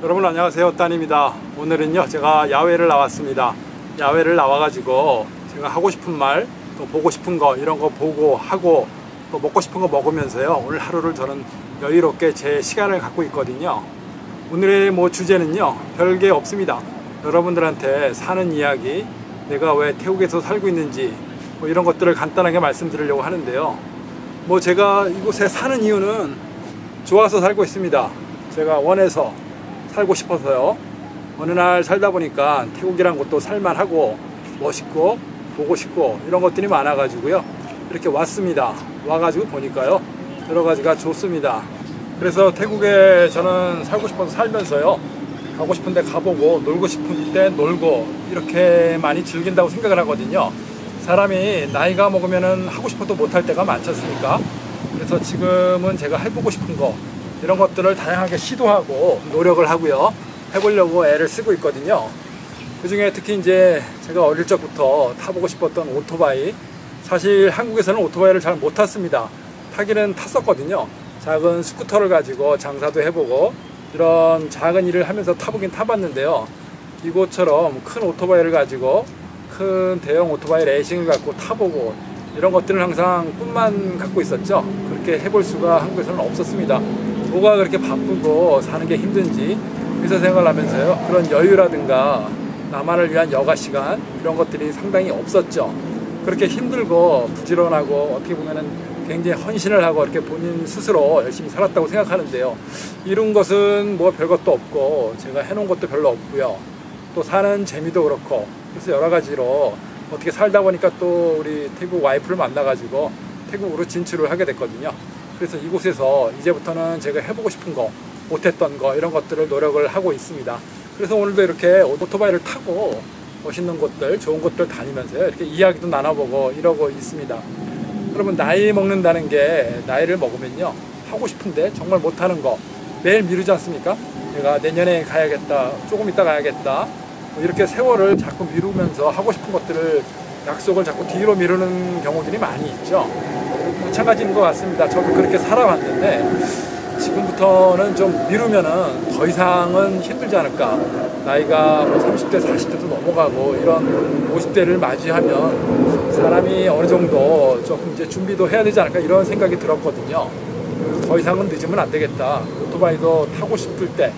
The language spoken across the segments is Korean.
여러분 안녕하세요, 따님입니다. 오늘은요 제가 야외를 나왔습니다. 야외를 나와가지고 제가 하고 싶은 말, 또 보고 싶은 거 이런 거 보고 하고 또 먹고 싶은 거 먹으면서요 오늘 하루를 저는 여유롭게 제 시간을 갖고 있거든요. 오늘의 주제는요 별게 없습니다. 여러분들한테 사는 이야기, 내가 왜 태국에서 살고 있는지 이런 것들을 간단하게 말씀드리려고 하는데요. 제가 이곳에 사는 이유는 좋아서 살고 있습니다. 제가 원해서 살고 싶어서요. 어느 날 살다 보니까 태국이란 곳도 살만하고 멋있고 보고 싶고 이런 것들이 많아가지고요 이렇게 왔습니다. 와가지고 보니까요 여러 가지가 좋습니다. 그래서 태국에 저는 살고 싶어서 살면서요 가고 싶은 데 가보고 놀고 싶은 데 놀고 이렇게 많이 즐긴다고 생각을 하거든요. 사람이 나이가 먹으면은 하고 싶어도 못할 때가 많지 않습니까? 그래서 지금은 제가 해보고 싶은 거 이런 것들을 다양하게 시도하고 노력을 하고요 해보려고 애를 쓰고 있거든요. 그 중에 특히 이제 제가 어릴 적부터 타보고 싶었던 오토바이, 사실 한국에서는 오토바이를 잘 못 탔습니다. 타기는 탔었거든요. 작은 스쿠터를 가지고 장사도 해보고 이런 작은 일을 하면서 타보긴 타봤는데요, 이곳처럼 큰 오토바이를 가지고 큰 대형 오토바이 레이싱을 갖고 타보고 이런 것들은 항상 꿈만 갖고 있었죠. 그렇게 해볼 수가 한국에서는 없었습니다. 뭐가 그렇게 바쁘고 사는 게 힘든지 회사 생활을 하면서요 그런 여유라든가 나만을 위한 여가 시간 이런 것들이 상당히 없었죠. 그렇게 힘들고 부지런하고 어떻게 보면은 굉장히 헌신을 하고 이렇게 본인 스스로 열심히 살았다고 생각하는데요, 이룬 것은 별것도 없고 제가 해놓은 것도 별로 없고요, 또 사는 재미도 그렇고 그래서 여러 가지로 어떻게 살다 보니까 또 우리 태국 와이프를 만나가지고 태국으로 진출을 하게 됐거든요. 그래서 이곳에서 이제부터는 제가 해보고 싶은 거, 못했던 거 이런 것들을 노력을 하고 있습니다. 그래서 오늘도 이렇게 오토바이를 타고 멋있는 곳들, 좋은 곳들 다니면서요 이렇게 이야기도 나눠보고 이러고 있습니다. 그러면 나이 먹는다는 게, 나이를 먹으면요 하고 싶은데 정말 못하는 거 매일 미루지 않습니까? 내가 내년에 가야겠다, 조금 이따 가야겠다, 이렇게 세월을 자꾸 미루면서 하고 싶은 것들을, 약속을 자꾸 뒤로 미루는 경우들이 많이 있죠. 마찬가지인 것 같습니다. 저도 그렇게 살아왔는데 지금부터는 좀 미루면은 더 이상은 힘들지 않을까. 나이가 30대 40대도 넘어가고 이런 50대를 맞이하면 사람이 어느 정도 조금 이제 준비도 해야 되지 않을까 이런 생각이 들었거든요. 그래서 더 이상은 늦으면 안 되겠다. 오토바이도 타고 싶을 때,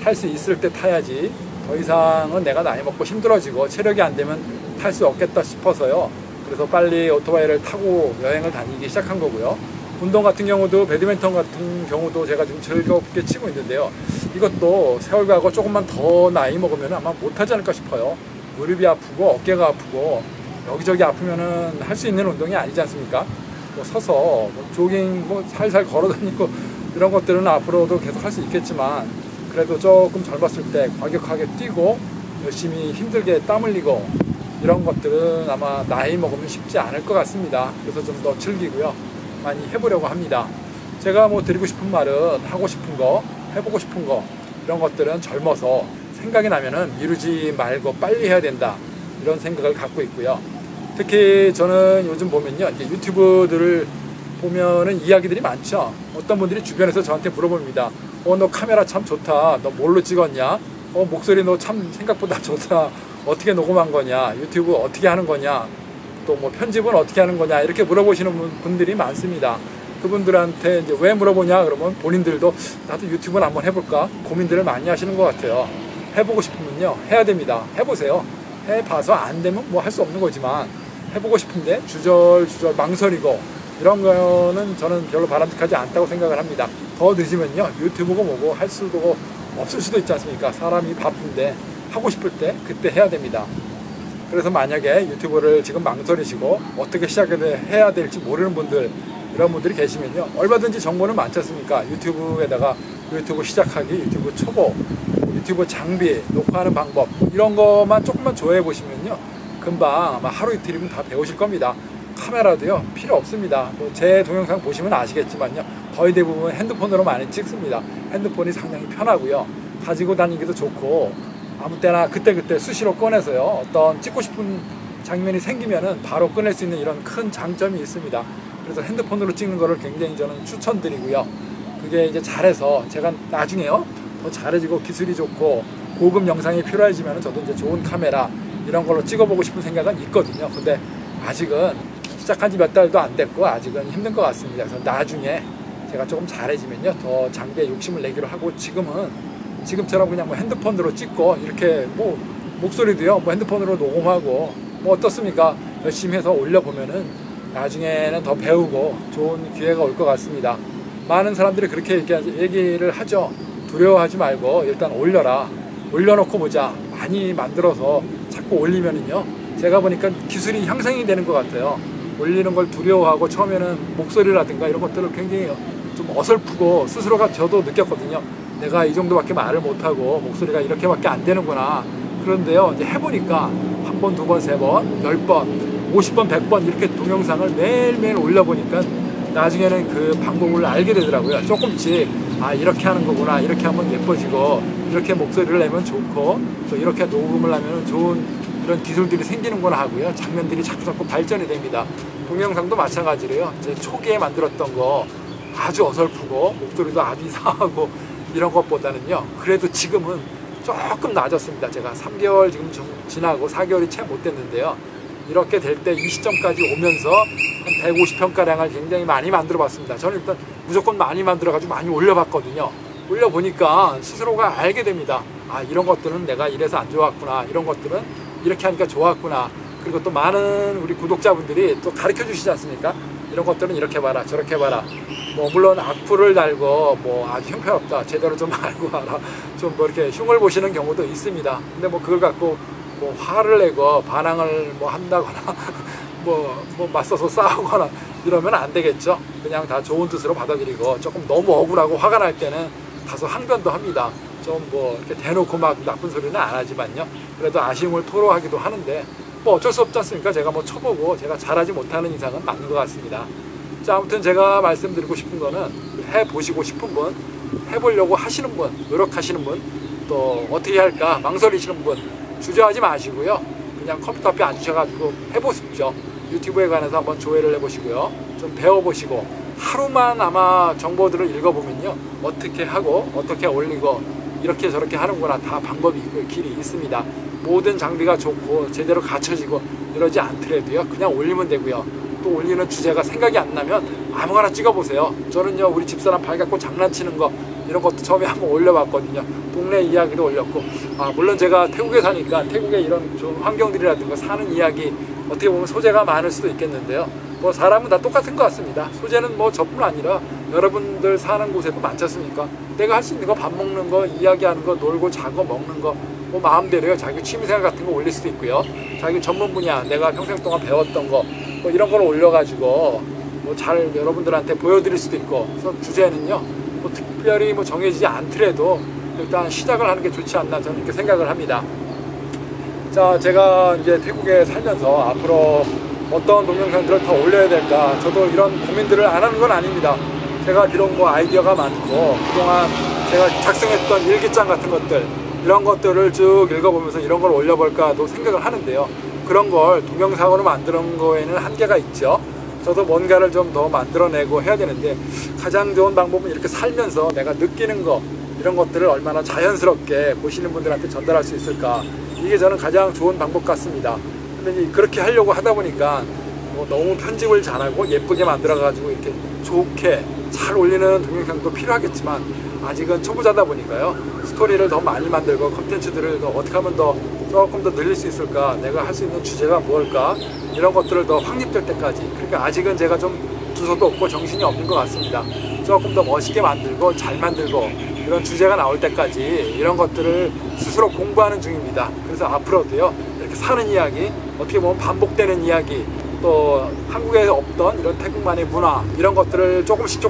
탈 수 있을 때 타야지, 더 이상은 내가 나이 먹고 힘들어지고 체력이 안 되면 탈 수 없겠다 싶어서요 그래서 빨리 오토바이를 타고 여행을 다니기 시작한 거고요. 운동 같은 경우도, 배드민턴 같은 경우도 제가 지금 즐겁게 치고 있는데요, 이것도 세월 가고 조금만 더 나이 먹으면 아마 못하지 않을까 싶어요. 무릎이 아프고 어깨가 아프고 여기저기 아프면은 할 수 있는 운동이 아니지 않습니까? 서서 조깅, 살살 걸어다니고 이런 것들은 앞으로도 계속 할 수 있겠지만, 그래도 조금 젊었을 때 과격하게 뛰고 열심히 힘들게 땀 흘리고 이런 것들은 아마 나이 먹으면 쉽지 않을 것 같습니다. 그래서 좀 더 즐기고요 많이 해보려고 합니다. 제가 드리고 싶은 말은, 하고 싶은 거, 해보고 싶은 거 이런 것들은 젊어서 생각이 나면은 미루지 말고 빨리 해야 된다, 이런 생각을 갖고 있고요. 특히 저는 요즘 보면요 이제 유튜브들을 보면은 이야기들이 많죠. 어떤 분들이 주변에서 저한테 물어봅니다. 너 카메라 참 좋다, 너 뭘로 찍었냐, 목소리 너 참 생각보다 좋다, 어떻게 녹음한 거냐, 유튜브 어떻게 하는 거냐, 또 편집은 어떻게 하는 거냐, 이렇게 물어보시는 분들이 많습니다. 그분들한테 이제 왜 물어보냐 그러면 본인들도 나도 유튜브는 한번 해볼까 고민들을 많이 하시는 것 같아요. 해보고 싶으면요 해야 됩니다. 해보세요. 해봐서 안 되면 할 수 없는 거지만 해보고 싶은데 주저주저 망설이고 이런 거는 저는 별로 바람직하지 않다고 생각을 합니다. 더 늦으면요 유튜브고 뭐고 할 수도 없을 수도 있지 않습니까? 사람이 바쁜데 하고 싶을 때 그때 해야 됩니다. 그래서 만약에 유튜브를 지금 망설이시고 어떻게 시작해야 될지 모르는 분들, 이런 분들이 계시면요 얼마든지 정보는 많지 않습니까? 유튜브에다가 유튜브 시작하기, 유튜브 초보, 유튜브 장비, 녹화하는 방법 이런 것만 조금만 조회해 보시면요 금방 아마 하루 이틀이면 다 배우실 겁니다. 카메라도요 필요 없습니다. 제 동영상 보시면 아시겠지만요 거의 대부분 핸드폰으로 많이 찍습니다. 핸드폰이 상당히 편하고요 가지고 다니기도 좋고 아무 때나 그때그때 수시로 꺼내서요 어떤 찍고 싶은 장면이 생기면은 바로 꺼낼 수 있는 이런 큰 장점이 있습니다. 그래서 핸드폰으로 찍는 거를 굉장히 저는 추천드리고요. 그게 이제 잘해서 제가 나중에요 더 잘해지고 기술이 좋고 고급 영상이 필요해지면 저도 이제 좋은 카메라 이런 걸로 찍어보고 싶은 생각은 있거든요. 근데 아직은 시작한 지 몇 달도 안 됐고 아직은 힘든 것 같습니다. 그래서 나중에 제가 조금 잘해지면요 더 장비에 욕심을 내기로 하고, 지금처럼 그냥 뭐 핸드폰으로 찍고 이렇게 뭐 목소리도요 뭐 핸드폰으로 녹음하고 뭐 어떻습니까? 열심히 해서 올려보면은 나중에는 더 배우고 좋은 기회가 올 것 같습니다. 많은 사람들이 그렇게 얘기를 하죠. 두려워하지 말고 일단 올려라. 올려놓고 보자. 많이 만들어서 자꾸 올리면은요, 제가 보니까 기술이 향상이 되는 것 같아요. 올리는 걸 두려워하고 처음에는 목소리라든가 이런 것들을 굉장히 좀 어설프고 스스로가 저도 느꼈거든요. 내가 이 정도밖에 말을 못하고 목소리가 이렇게밖에 안 되는구나. 그런데요, 이제 해보니까 한 번, 두 번, 세 번, 10번, 50번, 100번 이렇게 동영상을 매일매일 올려보니까 나중에는 그 방법을 알게 되더라고요. 조금씩 이렇게 하는 거구나, 이렇게 하면 예뻐지고 이렇게 목소리를 내면 좋고 또 이렇게 녹음을 하면 좋은 이런 기술들이 생기는구나 하고요. 장면들이 자꾸 발전이 됩니다. 동영상도 마찬가지로요. 제 초기에 만들었던 거 아주 어설프고 목소리도 아주 이상하고 이런 것보다는요, 그래도 지금은 조금 나아졌습니다. 제가 3개월 지금 좀 지나고 4개월이 채 못 됐는데요. 이렇게 될 때 이 시점까지 오면서 한 150편가량을 굉장히 많이 만들어 봤습니다. 저는 일단 무조건 많이 만들어 가지고 많이 올려봤거든요. 올려보니까 스스로가 알게 됩니다. 이런 것들은 내가 이래서 안 좋았구나, 이런 것들은 이렇게 하니까 좋았구나. 그리고 또 많은 우리 구독자분들이 또 가르쳐 주시지 않습니까? 이런 것들은 이렇게 봐라, 저렇게 봐라. 뭐 물론 악플을 달고 뭐 아주 형편없다, 제대로 좀 알고 와라, 좀 뭐 이렇게 흉을 보시는 경우도 있습니다. 근데 뭐 그걸 갖고 뭐 화를 내고 반항을 뭐 한다거나 뭐 맞서서 싸우거나 이러면 안 되겠죠. 그냥 다 좋은 뜻으로 받아들이고, 조금 너무 억울하고 화가 날 때는 다소 항변도 합니다. 좀 뭐 이렇게 대놓고 막 나쁜 소리는 안 하지만요, 그래도 아쉬움을 토로하기도 하는데 뭐 어쩔 수 없지 않습니까? 제가 뭐 쳐보고 제가 잘하지 못하는 이상은 맞는 것 같습니다. 자, 아무튼 제가 말씀드리고 싶은 거는, 해보시고 싶은 분, 해보려고 하시는 분, 노력하시는 분, 또 어떻게 할까 망설이시는 분 주저하지 마시고요. 그냥 컴퓨터 앞에 앉으셔가지고 해보십시오. 유튜브에 관해서 한번 조회를 해보시고요. 좀 배워보시고, 하루만 아마 정보들을 읽어보면요, 어떻게 하고 어떻게 올리고 이렇게 저렇게 하는구나, 다 방법이 있고 길이 있습니다. 모든 장비가 좋고 제대로 갖춰지고 이러지 않더라도요, 그냥 올리면 되고요. 또 올리는 주제가 생각이 안 나면 아무거나 찍어보세요. 저는요, 우리 집사람 발 갖고 장난치는 거 이런 것도 처음에 한번 올려봤거든요. 동네 이야기도 올렸고, 물론 제가 태국에 사니까 태국의 이런 좋은 환경들이라든가 사는 이야기, 어떻게 보면 소재가 많을 수도 있겠는데요. 뭐 사람은 다 똑같은 것 같습니다. 소재는 뭐 저뿐 아니라 여러분들 사는 곳에도 많지 않습니까? 내가 할 수 있는 거, 밥 먹는 거, 이야기하는 거, 놀고 자고 먹는 거, 뭐 마음대로요. 자기 취미생활 같은 거 올릴 수도 있고요. 자기 전문 분야, 내가 평생 동안 배웠던 거, 뭐 이런 걸 올려가지고 뭐 잘 여러분들한테 보여드릴 수도 있고. 그래서 주제는요, 뭐 특별히 뭐 정해지지 않더라도 일단 시작을 하는 게 좋지 않나, 저는 이렇게 생각을 합니다. 자, 제가 이제 태국에 살면서 앞으로 어떤 동영상들을 더 올려야 될까, 저도 이런 고민들을 안 하는 건 아닙니다. 제가 비록 뭐 아이디어가 많고 그동안 제가 작성했던 일기장 같은 것들, 이런 것들을 쭉 읽어보면서 이런 걸 올려볼까도 생각을 하는데요. 그런 걸 동영상으로 만드는 거에는 한계가 있죠. 저도 뭔가를 좀 더 만들어내고 해야 되는데, 가장 좋은 방법은 이렇게 살면서 내가 느끼는 거, 이런 것들을 얼마나 자연스럽게 보시는 분들한테 전달할 수 있을까, 이게 저는 가장 좋은 방법 같습니다. 근데 그렇게 하려고 하다 보니까 뭐 너무 편집을 잘하고 예쁘게 만들어가지고 이렇게 좋게 잘 올리는 동영상도 필요하겠지만, 아직은 초보자다 보니까요, 스토리를 더 많이 만들고 컨텐츠들을 더 어떻게 하면 더 조금 더 늘릴 수 있을까, 내가 할 수 있는 주제가 무엇일까, 이런 것들을 더 확립될 때까지, 그러니까 아직은 제가 좀 주소도 없고 정신이 없는 것 같습니다. 조금 더 멋있게 만들고 잘 만들고 이런 주제가 나올 때까지 이런 것들을 스스로 공부하는 중입니다. 그래서 앞으로도요, 이렇게 사는 이야기, 어떻게 보면 반복되는 이야기, 또 한국에 없던 이런 태국만의 문화, 이런 것들을 조금씩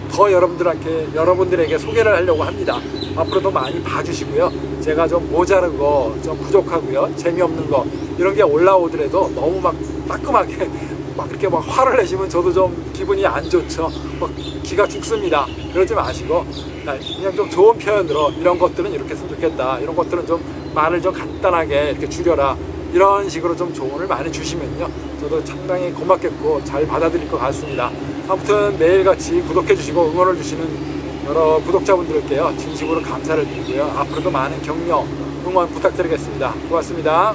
더 여러분들에게 소개를 하려고 합니다. 앞으로도 많이 봐주시고요. 제가 좀 모자르고 좀 부족하고요, 재미없는 거 이런 게 올라오더라도 너무 막 따끔하게 막 이렇게 막 화를 내시면 저도 좀 기분이 안 좋죠. 막 기가 죽습니다. 그러지 마시고 그냥 좀 좋은 표현으로, 이런 것들은 이렇게 했으면 좋겠다, 이런 것들은 좀 말을 좀 간단하게 이렇게 줄여라, 이런 식으로 좀 조언을 많이 주시면요, 저도 상당히 고맙겠고 잘 받아들일 것 같습니다. 아무튼 매일같이 구독해 주시고 응원을 주시는 여러 구독자분들께요 진심으로 감사를 드리고요. 앞으로도 많은 격려, 응원 부탁드리겠습니다. 고맙습니다.